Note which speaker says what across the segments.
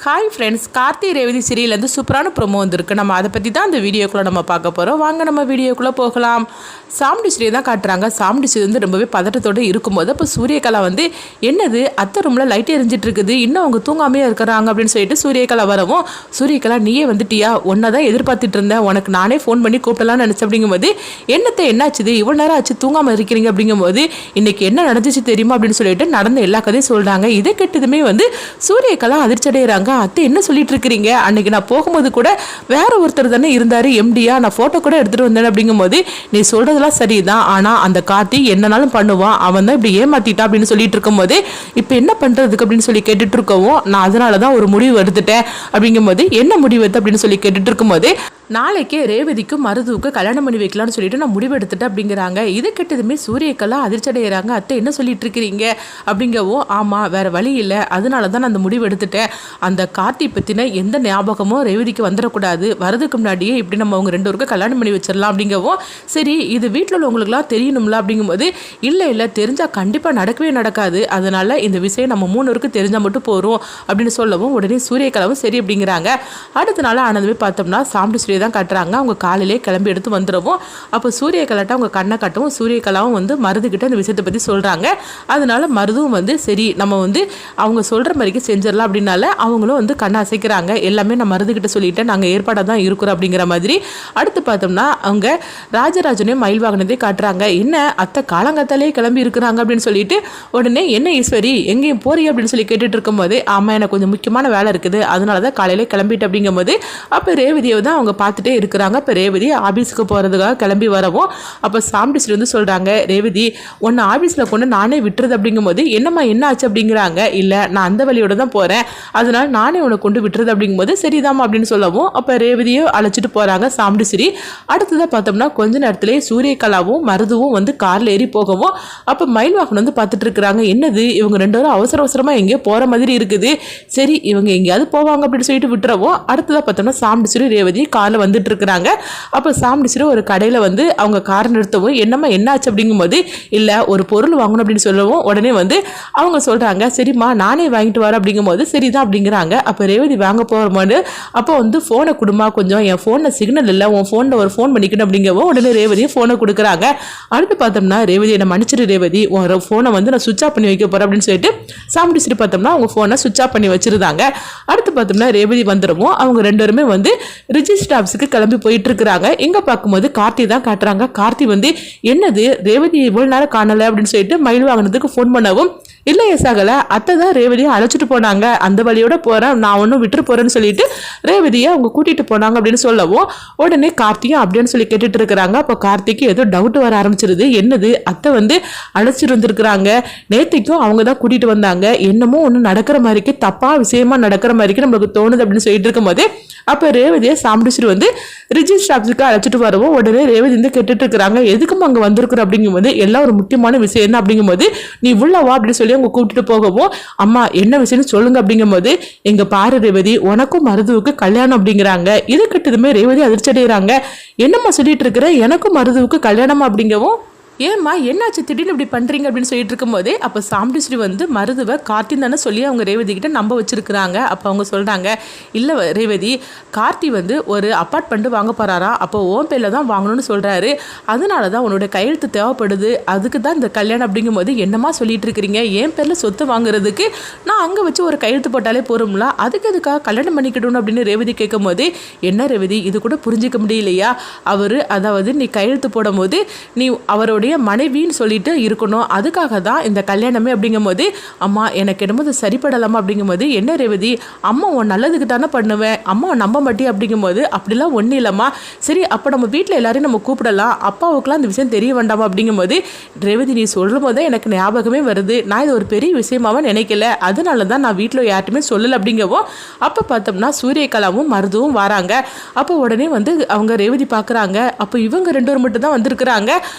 Speaker 1: Hi friends, Karthi Revathi சீரியலேருந்து சூப்பரான promo வந்திருக்கு. நம்ம அதை பற்றி தான் அந்த வீடியோக்குள்ளே நம்ம பார்க்க போகிறோம். வாங்க நம்ம வீடியோக்குள்ளே போகலாம். சாமுண்டி ஸ்ரீ தான் காட்டுறாங்க. சாமுண்டி ஸ்ரீ வந்து ரொம்பவே பதட்டத்தோடு இருக்கும்போது இப்போ சூரியகலா வந்து என்னது அத்தை ரூமில் லைட் எரிஞ்சிட்டு இருக்குது, இன்னும் அவங்க தூங்காமையே இருக்கிறாங்க அப்படின்னு சொல்லிட்டு சூரியகலா வரவும், சூரியகலா நீயே வந்துட்டியா, ஒன்றை தான் எதிர்பார்த்துட்டு இருந்தேன், உனக்கு நானே ஃபோன் பண்ணி கூப்பிடலான்னு நினச்சேன் அப்படிங்கும்போது, என்னத்தை என்னாச்சுது இவ்வளோ நேரம் ஆச்சு தூங்காமல் இருக்கிறீங்க அப்படிங்கும்போது, இன்னைக்கு என்ன நடந்துச்சு தெரியுமா அப்படின்னு சொல்லிட்டு நடந்த எல்லா கதையும் சொல்கிறாங்க. இதை கெட்டதுமே வந்து சூரியகலா அதிர்ச்சி அடைகிறாங்க. அத்தை என்ன சொல்லிட்டு இருக்கிறீங்க, அன்னைக்கு நான் போகும்போது கூட வேற ஒருத்தர் தானே இருந்தாரு எம்டியா, நான் போட்டோ கூட எடுத்துட்டு வந்தேன் அப்படிங்கும்போது, நீ சொல்றதெல்லாம் சரிதான், ஆனா அந்த கார்த்தி என்னனாலும் பண்ணுவான், அவன் தான் இப்படி ஏமாத்திட்டா அப்படின்னு சொல்லிட்டு இருக்கும்போது, இப்ப என்ன பண்றதுக்கு அப்படின்னு சொல்லி கேட்டுட்டு இருக்கவும், நான் அதனாலதான் ஒரு முடிவு எடுத்துட்டேன் அப்படிங்கும்போது, என்ன முடிவு எடுத்து அப்படின்னு சொல்லி கேட்டுட்டு இருக்கும்போது, நாளைக்கே ரேவதிக்கும் மருதுவுக்கு கல்யாணம் பண்ணி வைக்கலாம்னு சொல்லிட்டு நான் முடிவு எடுத்துட்டேன் அப்படிங்கிறாங்க. இது கெட்டதுமே சூரியகலா அதிர்ச்சி அடைகிறாங்க. அத்தை என்ன சொல்லிட்டு இருக்கிறீங்க அப்படிங்கவோ, ஆமாம் வேற வழி இல்லை, அதனால தான் நான் அந்த முடிவு எடுத்துட்டேன். அந்த கார்த்தி பற்றின எந்த ஞாபகமும் ரேவதிக்கு வந்துடக்கூடாது, வரதுக்கு முன்னாடியே இப்படி நம்ம அவங்க ரெண்டு பேருக்கும் கல்யாணம் பண்ணி வச்சிடலாம் அப்படிங்கவும், சரி இது வீட்டில் உள்ளவங்களுக்குலாம் தெரியணும்ல அப்படிங்கும்போது, இல்லை தெரிஞ்சால் கண்டிப்பாக நடக்கவே நடக்காது, அதனால இந்த விஷயம் நம்ம 3 பேருக்கு தெரிஞ்சால் மட்டும் போகிறோம் அப்படின்னு சொல்லவும், உடனே சூரியகலாவும் சரி அப்படிங்கிறாங்க. அடுத்த நாள் ஆனதுமே பார்த்தோம்னா சாமுண்டி தான் காட்டுறாங்க. அவங்க காலையிலே கிளம்பி எடுத்து வந்துடுவோம். அப்போ சூரியகலாட்ட அவங்க கண்ணை காட்டவும், சூரியகலாவும் வந்து மருதுகிட்ட இந்த விஷயத்தை பற்றி சொல்கிறாங்க. அதனால மருதுவும் வந்து சரி நம்ம வந்து அவங்க சொல்கிற மாதிரிக்கு செஞ்சிடலாம் அப்படின்னால அவங்களும் வந்து கண்ணை அசைக்கிறாங்க. எல்லாமே நான் மருதுகிட்ட சொல்லிட்டேன், நாங்கள் ஏற்பாடாக தான் இருக்கிறோம் அப்படிங்கிற மாதிரி. அடுத்து பார்த்தோம்னா அவங்க ராஜராஜனையும் மயில் வாகனத்தையும் காட்டுறாங்க. என்ன அத்தை காலங்காத்தாலே கிளம்பி இருக்கிறாங்க அப்படின்னு சொல்லிட்டு, உடனே என்ன ஈஸ்வரி எங்கேயும் போறீங்க அப்படின்னு சொல்லி கேட்டுட்டு இருக்கும்போது, ஆமாம் எனக்கு கொஞ்சம் முக்கியமான வேலை இருக்குது, அதனால தான் காலையிலே கிளம்பிட்டு அப்படிங்கும்போது, அப்போ ரேவதியை தான் அவங்க பார்த்துட்டே இருக்கிறாங்க. இப்போ ரேவதி ஆஃபீஸுக்கு போகிறதுக்காக கிளம்பி வரவும், அப்போ சாமுண்டி வந்து சொல்கிறாங்க, ரேவதி உன்னை ஆஃபீஸில் கொண்டு நானே விட்டுறது அப்படிங்கும்போது, என்னம்மா என்ன ஆச்சு அப்படிங்கிறாங்க. இல்லை நான் அந்த வழியோட தான் போகிறேன், அதனால் நானே உன்னை கொண்டு விட்டுறது அப்படிங்கும்போது, சரிதாம்மா அப்படின்னு சொல்லவும், அப்போ ரேவதியும் அழைச்சிட்டு போகிறாங்க சாமுண்டி ஸ்ரீ. அடுத்ததாக பார்த்தோம்னா கொஞ்ச நேரத்திலே சூரியகலாவும் மருதுவும் வந்து காரில் ஏறி போகவும், அப்போ மயில் வாகனம் வந்து பார்த்துட்டு இருக்கிறாங்க. என்னது இவங்க ரெண்டு பேரும் அவசரமாக எங்கேயோ போகிற மாதிரி இருக்குது, சரி இவங்க எங்கேயாவது போவாங்க அப்படின்னு சொல்லிட்டு விட்டுறவும், அடுத்ததாக பார்த்தோம்னா சாமுண்டி ஸ்ரீ ரேவதி காரில் வந்துட்டு இருக்கிறாங்க. அப்போ சாமுண்டி ஸ்ரீ ஒரு கடையில் வந்து அவங்க காரை நிறுத்தவும், என்னம்மா என்னாச்சு அப்படிங்கும்போது, இல்லை ஒரு பொருள் வாங்கணும் அப்படின்னு சொல்லவும், உடனே வந்து அவங்க சொல்கிறாங்க, சரிம்மா நானே வாங்கிட்டு வரேன் அப்படிங்கும்போது, சரிதான் அப்படிங்கிறாங்க. அப்போ ரேவதி வாங்க போகும்போது, அப்போ வந்து ஃபோனை கொடுமா, கொஞ்சம் என் ஃபோனில் சிக்னல் இல்லை, உன் ஃபோனில் ஒரு ஃபோன் பண்ணிக்கணும் அப்படிங்கவும், உடனே ரேவதியை ஃபோனை கொடுக்குறாங்க. அடுத்து பார்த்தோம்னா ரேவதி என்னை மன்னிச்சிரு ரேவதி, உன் ஃபோனை வந்து நான் சுவிட்ச் ஆஃப் பண்ணி வைக்க போகிறேன் அப்படின்னு சொல்லிட்டு சாமுண்டி ஸ்ரீ பார்த்தோம்னா அவங்க ஃபோனை சுவிட்ச் ஆஃப் பண்ணி வச்சிருந்தாங்க. அடுத்து பார்த்தோம்னா ரேவதி வந்துடுவோம். அவங்க ரெண்டு பேருமே வந்து ரிஜிஸ்டர் ஆஃபீஸுக்கு கிளம்பி போயிட்டு இருக்கிறாங்க. எங்க பார்க்கும்போது கார்த்தி தான் காட்டுறாங்க. கார்த்தி வந்து என்னது ரேவதி இவ்வளவு நேரம் காணல அப்படின்னு சொல்லிட்டு மயில் வாகனத்துக்கு ஃபோன் பண்ணவும், இல்லை சாகல அத்தை தான் ரேவதியை அழைச்சிட்டு போனாங்க, அந்த வழியோட போறேன், நான் ஒன்றும் விட்டுட்டு போறேன்னு சொல்லிட்டு ரேவதியை அவங்க கூட்டிட்டு போனாங்க அப்படின்னு சொல்லவும், உடனே கார்த்தியும் அப்படின்னு சொல்லி கேட்டுட்டு இருக்கிறாங்க. அப்போ கார்த்திக்கு ஏதோ டவுட் வர ஆரம்பிச்சிருது. என்னது அத்தை வந்து அழைச்சிட்டு வந்திருக்கிறாங்க, நேத்திக்கும் அவங்க தான் கூட்டிட்டு வந்தாங்க, என்னமோ ஒன்று நடக்கிற மாதிரிக்கு தப்பா விஷயமா நடக்கிற மாதிரிக்கு நம்மளுக்கு தோணுது அப்படின்னு சொல்லிட்டு இருக்கும்போது, அப்போ ரேவதியை சாமுண்டி ஸ்ரீ வந்து ரிஜிஸ்டர் ஆஃபீஸுக்கு அழைச்சிட்டு வரவும், உடனே ரேவதி வந்து கேட்டுட்டு இருக்கிறாங்க, எதுக்கும் அங்கே வந்திருக்கிற அப்படிங்கும்போது, எல்லாம் ஒரு முக்கியமான விஷயம் என்ன அப்படிங்கும்போது, நீ உள்ளவா அப்படின்னு சொல்லி அவங்க கூப்பிட்டு போகவும், அம்மா என்ன விஷயம்னு சொல்லுங்க அப்படிங்கும்போது, எங்க பாரு ரேவதி உனக்கும் மருதுவுக்கு கல்யாணம் அப்படிங்கிறாங்க. இது கிட்டதுமே ரேவதி அதிர்ச்சி அடைகிறாங்க. என்னம்மா சொல்லிட்டு இருக்கிற, எனக்கும் மருதுவுக்கு கல்யாணம் அப்படிங்கவும், ஏம்மா என்னாச்சு திடீர்னு இப்படி பண்ணுறீங்க அப்படின்னு சொல்லிட்டு இருக்கும்போதே, அப்போ சாமுண்டி ஸ்ரீ வந்து மருதுவை கார்த்தி தானே சொல்லி அவங்க ரேவதி கிட்ட நம்ப வச்சிருக்கிறாங்க. அப்போ அவங்க சொல்கிறாங்க, இல்லை ரேவதி கார்த்தி வந்து ஒரு அப்பார்ட்மெண்ட் வாங்க போகிறாரா, அப்போ ஓன் பேரில் தான் வாங்கணும்னு சொல்கிறாரு, அதனால தான் உன்னோட கையெழுத்து தேவைப்படுது, அதுக்கு தான் இந்த கல்யாணம் அப்படிங்கும்போது, என்னம்மா சொல்லிட்டு இருக்கிறீங்க, என் பேரில் சொத்து வாங்குறதுக்கு நான் அங்கே வச்சு ஒரு கையெழுத்து போட்டாலே போகிறோம்ல, அதுக்கு எதுக்காக கல்யாணம் பண்ணிக்கிட்டணும் அப்படின்னு ரேவதி கேட்கும் போது, என்ன ரேவதி இது கூட புரிஞ்சிக்க முடியலையா, அவர் அதாவது நீ கையெழுத்து போடும் போது நீ அவரோட மனைவின்னு சொல்லிட்டு இருக்கணும், அதுக்காக தான் இந்த கல்யாணமே அப்படிங்கும்போது, அம்மா எனக்கு என்னமோ சரிப்படலாமா அப்படிங்கும்போது, என்ன ரேவதி அம்மா உன் நல்லதுக்கு தானே பண்ணுவேன், அம்மா நம்ப மாட்டே அப்படிங்கும்போது, அப்படிலாம் ஒன்றும் இல்லைம்மா, சரி அப்போ நம்ம வீட்டில் எல்லாரையும் நம்ம கூப்பிடலாம், அப்பாவுக்குலாம் இந்த விஷயம் தெரிய வேண்டாமா அப்படிங்கும்போது, ரேவதி நீ சொல்லும் போது எனக்கு ஞாபகமே வருது, நான் இது ஒரு பெரிய விஷயமாவே நினைக்கல, அதனால தான் நான் வீட்டில் யார்ட்டுமே சொல்லலை அப்படிங்கவும், அப்போ பார்த்தோம்னா சூரியகலாவும் மருதுவும் வராங்க. அப்போ உடனே வந்து அவங்க ரேவதி பார்க்குறாங்க. அப்போ இவங்க ரெண்டு பேரும் மட்டும் தான் வந்திருக்கிறாங்க.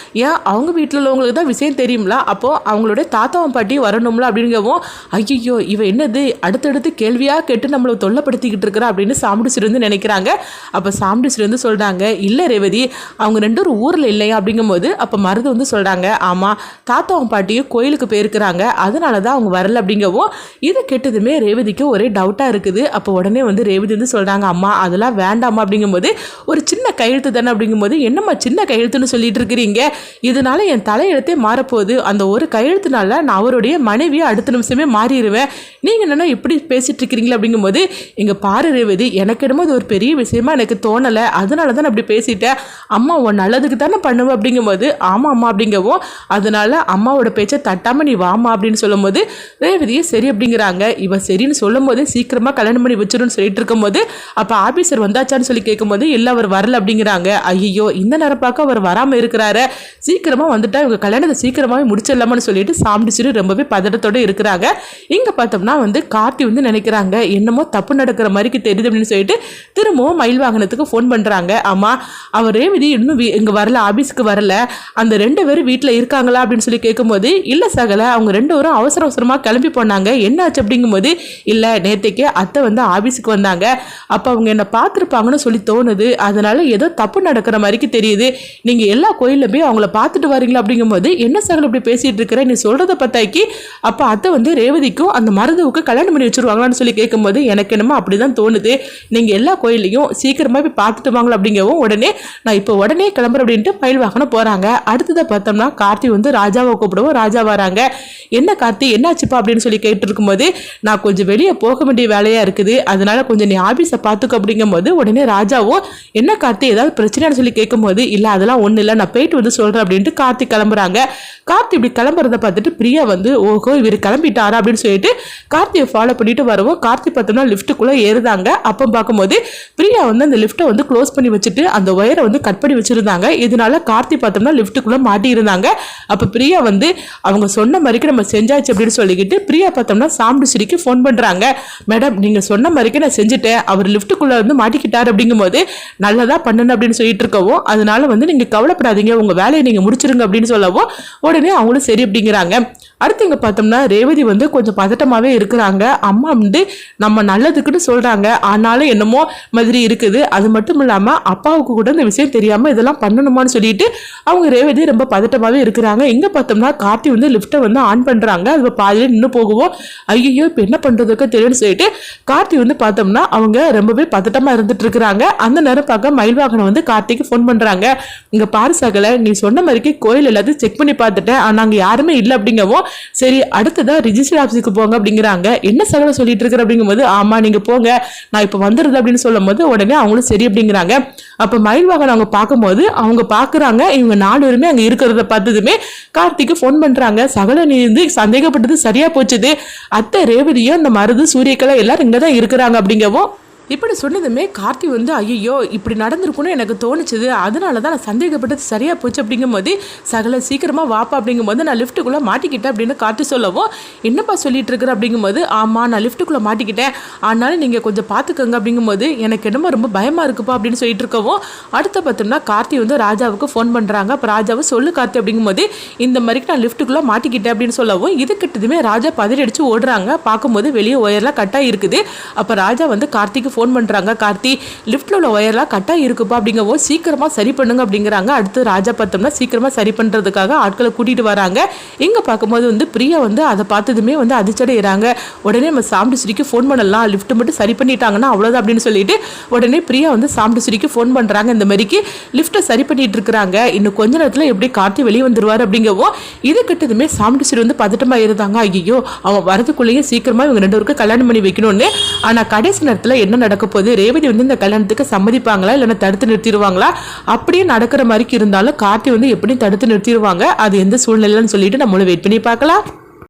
Speaker 1: ஏன் அவங்க வீட்டில் உள்ளவங்களுக்கு தான் விஷயம் தெரியும்ல, அப்போது அவங்களுடைய தாத்தாவும் பாட்டியும் வரணும்ல அப்படிங்கவும், ஐயோ இவ என்னது அடுத்தடுத்து கேள்வியாக கேட்டு நம்மளை தொல்லைப்படுத்திக்கிட்டு இருக்கிறா அப்படின்னு சாமுண்டிஸ்ரீ வந்து நினைக்கிறாங்க. அப்போ சாமுண்டிஸ்ரீ வந்து சொல்கிறாங்க, இல்லை ரேவதி அவங்க 2 பேரும் ஊரில் இல்லையா அப்படிங்கும்போது அப்போ மருது வந்து சொல்கிறாங்க, ஆமாம் தாத்தாவும் பாட்டியும் கோயிலுக்கு போயிருக்கிறாங்க, அதனால தான் அவங்க வரல அப்படிங்கவும், இதை கேட்டதுமே ரேவதிக்கு ஒரே டவுட்டாக இருக்குது. அப்போ உடனே வந்து ரேவதி வந்து சொல்கிறாங்க, அம்மா அதெல்லாம் வேண்டாமா அப்படிங்கும்போது, ஒரு சின்ன கையெழுத்து தானே அப்படிங்கும்போது, என்னம்மா சின்ன கையெழுத்துன்னு சொல்லிட்டு இருக்கிறீங்க, இதனால என் தலையெழுத்தே மாறப்போகுது, அந்த ஒரு கையெழுத்துனால நான் அவருடைய மனைவியை அடுத்த நிமிஷமே மாறிடுவேன், நீங்கள் என்னென்னா இப்படி பேசிட்டு இருக்கிறீங்களா அப்படிங்கும்போது, இங்கே பாரு ரேவதி எனக்கு என்னமோ அது ஒரு பெரிய விஷயமா எனக்கு தோணலை, அதனால தான் நான் அப்படி பேசிட்டேன், அம்மா உன் நல்லதுக்கு தானே பண்ணுவேன் அப்படிங்கும்போது, ஆமாம் அம்மா அப்படிங்கவும், அதனால அம்மாவோட பேச்சை தட்டாமல் நீ வாமா அப்படின்னு சொல்லும்போது ரேவதியை சரி அப்படிங்கிறாங்க. இவ சரின்னு சொல்லும் போது சீக்கிரமாக கல்யாணம் பண்ணி வச்சிருன்னு சொல்லிட்டு இருக்கும்போது அப்போ ஆபீசர் வந்தாச்சான்னு சொல்லி கேட்கும்போது இல்லை அவர் வரல அப்படிங்கிறாங்க. ஐயோ இந்த நேரம் பார்க்க அவர் வராமல் இருக்கிறாரு, சீக்கிரமாக வந்துட்டா இவங்க கல்யாணத்தை சீக்கிரமாகவே முடிச்சிடலாமான்னு சொல்லிட்டு சாமுண்டிஸ்ரீ ரொம்பவே பதட்டத்தோடு இருக்கிறாங்க. இங்கே பார்த்தோம்னா வந்து கார்த்தி வந்து நினைக்கிறாங்க என்னமோ தப்பு நடக்கிற மாதிரிக்கு தெரியுது அப்படின்னு சொல்லிட்டு திரும்பவும் மயில் வாகனத்துக்கு ஃபோன் பண்ணுறாங்க. ஆமாம் அவர் ரேவதி இன்னும் இங்கே வரல, ஆபீஸ்க்கு வரல, அந்த 2 பேரும் வீட்டில் இருக்காங்களா அப்படின்னு சொல்லி கேட்கும்போது இல்லை சகல அவங்க 2 பேரும் அவசர அவசரமாக கிளம்பி போனாங்க, என்ன ஆச்சு அப்படிங்கும்போது இல்லை நேற்றைக்கு அத்தை வந்து ஆபீஸுக்கு வந்தாங்க, அப்போ அவங்க என்னை பார்த்துருப்பாங்கன்னு சொல்லி தோணுது, அதனால ஏதோ தப்பு நடக்கிற மாதிரிக்கு தெரியுது, நீங்கள் எல்லா கோயிலில் போய் அவங்கள பார்த்துட்டு வரீங்களா அப்படிங்கும்போது என்ன சகல இப்படி பேசிகிட்டு இருக்கிற நீ சொல்கிறத பார்த்தாக்கி அப்போ அத்தை வந்து ரேவதிக்கும் அந்த மருதுவுக்கு கல்யாணம் பண்ணி வச்சுருவாங்களான்னு சொல்லி கேட்கும்போது எனக்கு என்னமோ அப்படி தான் தோணுது, நீங்கள் எல்லா கோயிலையும் சீக்கிரமாக போய் பார்த்துட்டு வாங்களா அப்படிங்கவும் உடனே நான் இப்போ உடனே கிளம்புறேன் அப்படின்ட்டு மயில் வாகனம் போகிறாங்க. அடுத்ததை பார்த்தோம்னா கார்த்தி வந்து ராஜாவை கூப்பிடுவோம், ராஜா வராங்க. என்ன கார்த்தி என்னாச்சுப்பா அப்படின்னு சொல்லி கேட்டு இருக்கும்போது நான் கொஞ்சம் வெளியே போக வேண்டிய வேலையாக இருக்குது, அதனால கொஞ்சம் நீ ஆபீஸை பார்த்துக்க அப்படிங்கும்போது உடனே ராஜாவும் என்ன கார்த்தி ஏதாவது பிரச்சனைன்னு சொல்லி கேட்கும்போது இல்லை அதெல்லாம் ஒன்றும் இல்லை நான் போயிட்டு வந்து சொல்கிறேன் அப்படின்ட்டு கார்த்தி கிளம்புறாங்க. கார்த்தி இப்படி கிளம்புறத பார்த்துட்டு பிரியா வந்து ஓஹோ இவர் கிளம்பிட்டாரா அப்படின்னு சொல்லிட்டு கார்த்தியை ஃபாலோ பண்ணிட்டு வரவும் கார்த்தி பார்த்தோம்னா லிஃப்ட்டுக்குள்ளே ஏறுதாங்க. அப்போ பார்க்கும்போது பிரியா வந்து அந்த லிஃப்ட்டை வந்து க்ளோஸ் பண்ணி வச்சுட்டு அந்த ஒயரை வந்து கட் பண்ணி வச்சுருந்தாங்க, இதனால கார்த்தி பார்த்தோம்னா லிஃப்ட்டுக்குள்ளே மாட்டி இருந்தாங்க. அப்போ பிரியா வந்து அவங்க சொன்ன மாதிரிக்கு நம்ம செஞ்சாச்சு அப்படின்னு சொல்லிக்கிட்டு பிரியா பார்த்தோம்னா சாமுண்டிஸ்ரீக்கு ஃபோன் பண்ணுறாங்க. மேடம் நீங்கள் சொன்ன மாதிரிக்கு நான் செஞ்சுட்டேன், அவர் லிஃப்ட்டுக்குள்ளே வந்து மாட்டிக்கிட்டார் அப்படிங்கும்போது நல்லதாக பண்ணணும் அப்படின்னு சொல்லிட்டு இருக்கவும் அதனால வந்து நீங்கள் கவலைப்படாதீங்க உங்கள் வேலையை நீங்கள் முடிச்சிருங்க அப்படின்னு சொல்லவும் உடனே அவங்களும் சரி அப்படிங்கிறாங்க. அடுத்து இங்கே பார்த்தோம்னா ரேவதி வந்து கொஞ்சம் பதட்டமாகவே இருக்கிறாங்க. அம்மா வந்து நம்ம நல்லதுக்குன்னு சொல்கிறாங்க, ஆனாலும் என்னமோ மாதிரி இருக்குது, அது மட்டும் இல்லாமல் அப்பாவுக்கு கூட இந்த விஷயம் தெரியாமல் இதெல்லாம் பண்ணணுமான்னு சொல்லிட்டு அவங்க ரேவதி ரொம்ப பதட்டமாகவே இருக்கிறாங்க. இங்கே பார்த்தோம்னா கார்த்தி வந்து லிஃப்ட்டை வந்து ஆன் பண்ணுறாங்க, அது பாதியில் நின்று போகுவோம், ஐயோ இப்போ என்ன பண்ணுறதுக்கு தெரியும்னு சொல்லிட்டு கார்த்தி வந்து பார்த்தோம்னா அவங்க ரொம்பவே பதட்டமாக இருந்துட்டு இருக்கிறாங்க. அந்த நேரம் பார்க்க மயில் வாகனம் வந்து கார்த்திக்கு ஃபோன் பண்ணுறாங்க. இங்கே பாரு சகல நீ சொன்ன மாதிரிக்கு கோயில் எல்லாத்தையும் செக் பண்ணி பார்த்துட்டேன், ஆனால் அங்கே யாருமே இல்லை அப்படிங்கவும் சரி அடுத்ததான் ரிஜிஸ்டர் ஆஃபீஸுக்கு போங்க அப்படிங்கிறாங்க. என்ன சகல சொல்லிட்டு இருக்கிற அப்படிங்கும்போது ஆமா நீங்க போங்க நான் இப்போ வந்துடுது அப்படின்னு சொல்லும் போது உடனே அவங்களும் சரி அப்படிங்கிறாங்க. அப்போ மயில் வாகனம் அவங்க பார்க்கும்போது அவங்க பார்க்குறாங்க இவங்க 4 பேருமே அங்கே இருக்கிறத பார்த்ததுமே கார்த்திக்கு ஃபோன் பண்ணுறாங்க. சகல நீ வந்து சந்தேகப்பட்டது சரியா போச்சுது, அத்தை ரேவதியும் அந்த மருது சூரியக்கலை எல்லாரும் இங்கே தான் இருக்கிறாங்க அப்படிங்கவும் இப்படி சொன்னதுமே கார்த்தி வந்து ஐயோ இப்படி நடந்திருக்குன்னு எனக்கு தோணுச்சுது, அதனால தான் நான் சந்தேகப்பட்டது சரியாக போச்சு அப்படிங்கும்போது சகல சீக்கிரமாக வாப்பா அப்படிங்கும்போது நான் லிஃப்ட்டுக்குள்ளே மாட்டிக்கிட்டேன் அப்படின்னு கார்த்தி சொல்லவும் என்னப்பா சொல்லிட்டு இருக்கிற அப்படிங்கும்போது ஆமாம் நான் லிஃப்ட்டுக்குள்ளே மாட்டிக்கிட்டேன், ஆனாலும் நீங்கள் கொஞ்சம் பார்த்துக்கோங்க அப்படிங்கும்போது எனக்கு என்னமோ ரொம்ப பயமாக இருக்குப்பா அப்படின்னு சொல்லிட்டு இருக்கவும் அடுத்த பார்த்தோம்னா கார்த்தி வந்து ராஜாவுக்கு ஃபோன் பண்ணுறாங்க. அப்போ ராஜாவை சொல்லு கார்த்தி அப்படிங்கும்போது இந்த மாதிரிக்கு நான் லிஃப்ட்டுக்குள்ளே மாட்டிக்கிட்டேன் அப்படின்னு சொல்லவும் இது கிட்டதுமே ராஜா பதறி அடிச்சு ஓடுறாங்க. பார்க்கும்போது வெளியே ஒயர்லாம் கட்டாக இருக்குது. அப்போ ராஜா வந்து கார்த்திக்கு ஃபோன் பண்ணுறாங்க, கார்த்தி லிஃப்ட்டில் உள்ள ஒயர்லாம் கட்டாக இருக்குப்பா அப்படிங்கவோ சீக்கிரமாக சரி பண்ணுங்க அப்படிங்கிறாங்க. அடுத்து ராஜா பார்த்தோம்னா சீக்கிரமாக சரி பண்ணுறதுக்காக ஆட்களை கூட்டிகிட்டு வராங்க. இங்கே பார்க்கும்போது வந்து பிரியா வந்து அதை பார்த்ததுமே வந்து அதிர்ச்சடைகிறாங்க. உடனே நம்ம சாமுண்டிஸ்ரீக்கு ஃபோன் பண்ணலாம், லிஃப்ட் மட்டும் சரி பண்ணிட்டாங்கன்னா அவ்வளோதான் அப்படின்னு சொல்லிட்டு உடனே பிரியா வந்து சாமுண்டிஸ்ரீக்கு ஃபோன் பண்ணுறாங்க. இந்த மாதிரிக்கு லிஃப்ட்டை சரி பண்ணிட்டு இருக்கிறாங்க, இன்னும் கொஞ்ச நேரத்தில் எப்படி கார்த்தி வெளியே வந்துருவார் அப்படிங்கவும் இது கிட்டதுமே சாமுண்டிஸ்ரீ வந்து பதட்டமாக இருந்தாங்க. ஐயோ அவன் வரதுக்குள்ளேயே சீக்கிரமாக இவங்க 2 பேருக்கும் கல்யாணம் பண்ணி வைக்கணும்னு. ஆனால் கடைசி நேரத்தில் என்ன நடக்க போது ரேவதி வந்து இந்த கல்யாணத்துக்கு சம்மதிப்பாங்களா இல்லைன்னா தடுத்து நிறுத்திடுவாங்களா, அப்படியே நடக்கிற மாதிரி இருந்தாலும் கார்த்தி வந்து எப்படியும் தடுத்து நிறுத்திடுவாங்க, அது எந்த சூழ்நிலைன்னு சொல்லிட்டு நம்மளும் வெயிட் பண்ணி பார்க்கலாம்.